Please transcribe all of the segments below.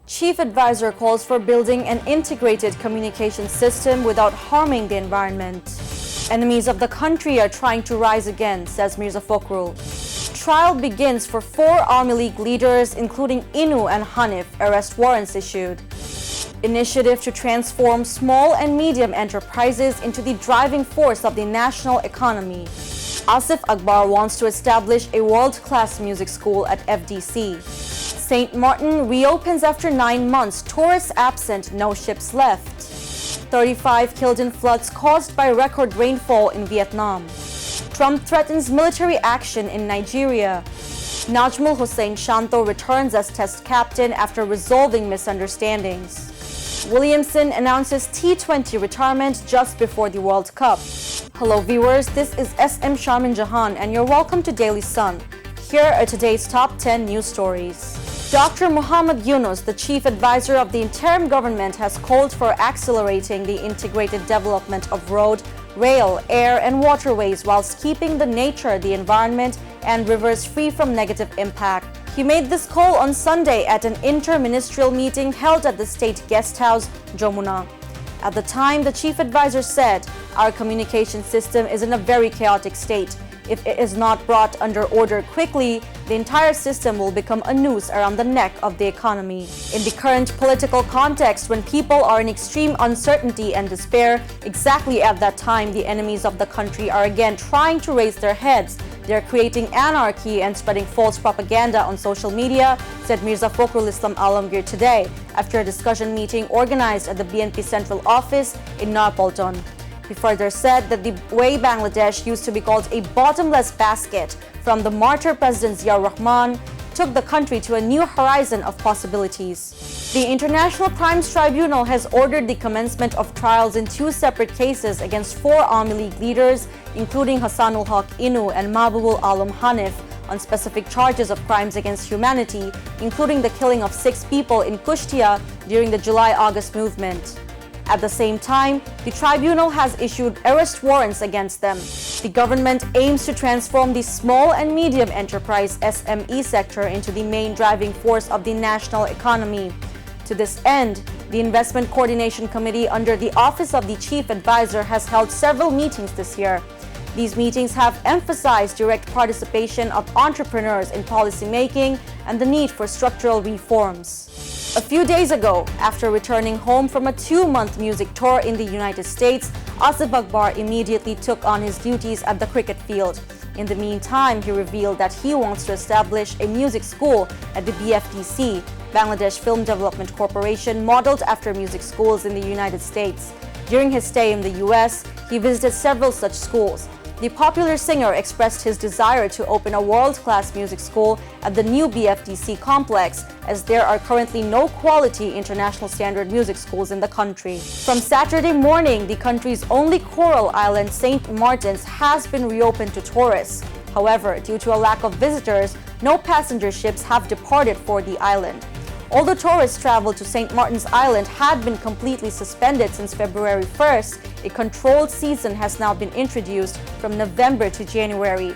Chief Advisor calls for building an integrated communication system without harming the environment. Enemies of the country are trying to rise again, says Mirza Fakhrul. Trial begins for 4 Army League leaders, including Inu and Hanif, arrest warrants issued. Initiative to transform small and medium enterprises into the driving force of the national economy. Asif Akbar wants to establish a world-class music school at FDC. St. Martin reopens after 9 months, tourists absent, no ships left. 35 killed in floods caused by record rainfall in Vietnam. Trump threatens military action in Nigeria. Najmul Hussain Shanto returns as test captain after resolving misunderstandings. Williamson announces T20 retirement just before the World Cup. Hello viewers, this is SM Sharmin Jahan and you're welcome to Daily Sun. Here are today's top 10 news stories. Dr. Muhammad Yunus, the chief advisor of the interim government, has called for accelerating the integrated development of road, rail, air and waterways whilst keeping the nature, the environment and rivers free from negative impact. He made this call on Sunday at an inter-ministerial meeting held at the State Guest House, Jamuna. At the time, the chief advisor said, "Our communication system is in a very chaotic state. If it is not brought under order quickly, the entire system will become a noose around the neck of the economy." In the current political context, when people are in extreme uncertainty and despair, exactly at that time, the enemies of the country are again trying to raise their heads. They're creating anarchy and spreading false propaganda on social media, said Mirza Fakhrul Islam Alamgir today after a discussion meeting organized at the BNP Central Office in Narpolton. He further said that the way Bangladesh used to be called a bottomless basket from the martyr President Ziaur Rahman took the country to a new horizon of possibilities. The International Crimes Tribunal has ordered the commencement of trials in 2 separate cases against 4 Army League leaders, including Hassanul Haq Inu and Mahbubul Alam Hanif, on specific charges of crimes against humanity, including the killing of 6 people in Kushtia during the July-August movement. At the same time, the tribunal has issued arrest warrants against them. The government aims to transform the small and medium enterprise SME sector into the main driving force of the national economy. To this end, the Investment Coordination Committee under the Office of the Chief Advisor has held several meetings this year. These meetings have emphasized direct participation of entrepreneurs in policymaking and the need for structural reforms. A few days ago, after returning home from a 2-month music tour in the United States, Asif Akbar immediately took on his duties at the cricket field. In the meantime, he revealed that he wants to establish a music school at the BFDC, Bangladesh Film Development Corporation, modeled after music schools in the United States. During his stay in the US, he visited several such schools. The popular singer expressed his desire to open a world-class music school at the new BFDC complex, as there are currently no quality international standard music schools in the country. From Saturday morning, the country's only coral island, St. Martin's, has been reopened to tourists. However, due to a lack of visitors, no passenger ships have departed for the island. Although tourists travel to St. Martin's Island had been completely suspended since February 1st, a controlled season has now been introduced from November to January.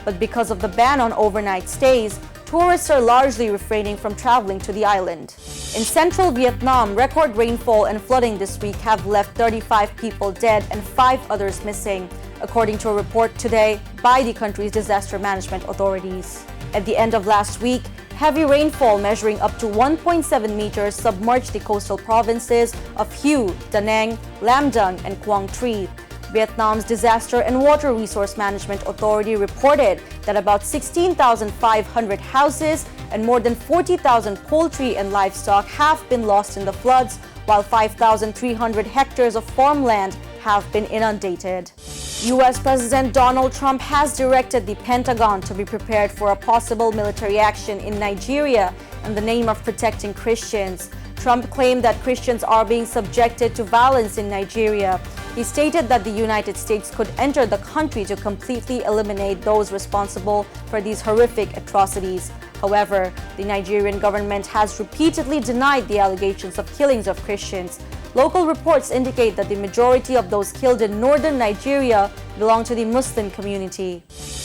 But because of the ban on overnight stays, tourists are largely refraining from traveling to the island. In central Vietnam, record rainfall and flooding this week have left 35 people dead and 5 others missing, according to a report today by the country's disaster management authorities. At the end of last week, heavy rainfall measuring up to 1.7 meters submerged the coastal provinces of Hue, Da Nang, Lam Dung, and Quang Tri. Vietnam's Disaster and Water Resource Management Authority reported that about 16,500 houses and more than 40,000 poultry and livestock have been lost in the floods, while 5,300 hectares of farmland have been inundated. U.S. President Donald Trump has directed the Pentagon to be prepared for a possible military action in Nigeria in the name of protecting Christians. Trump claimed that Christians are being subjected to violence in Nigeria. He stated that the United States could enter the country to completely eliminate those responsible for these horrific atrocities. However, the Nigerian government has repeatedly denied the allegations of killings of Christians. Local reports indicate that the majority of those killed in northern Nigeria belong to the Muslim community.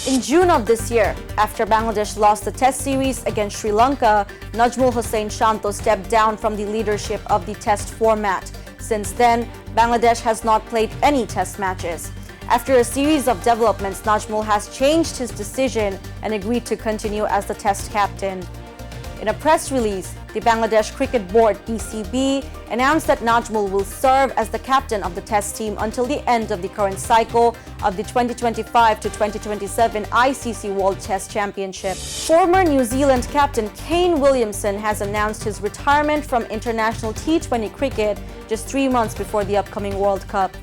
In June of this year, after Bangladesh lost the Test series against Sri Lanka, Najmul Hossain Shanto stepped down from the leadership of the Test format. Since then, Bangladesh has not played any Test matches. After a series of developments, Najmul has changed his decision and agreed to continue as the Test captain. In a press release, the Bangladesh Cricket Board (BCB) announced that Najmul will serve as the captain of the Test team until the end of the current cycle of the 2025 to 2027 ICC World Test Championship. Former New Zealand captain Kane Williamson has announced his retirement from international T20 cricket just 3 months before the upcoming World Cup.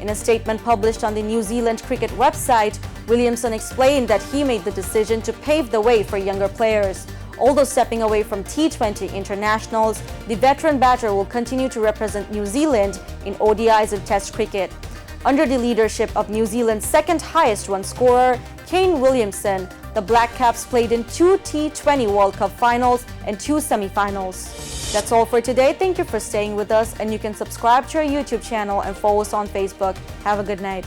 In a statement published on the New Zealand cricket website, Williamson explained that he made the decision to pave the way for younger players. Although stepping away from T20 internationals, the veteran batter will continue to represent New Zealand in ODIs and Test cricket. Under the leadership of New Zealand's second highest run scorer, Kane Williamson, the Black Caps played in 2 T20 World Cup finals and 2 semi-finals. That's all for today. Thank you for staying with us, and you can subscribe to our YouTube channel and follow us on Facebook. Have a good night.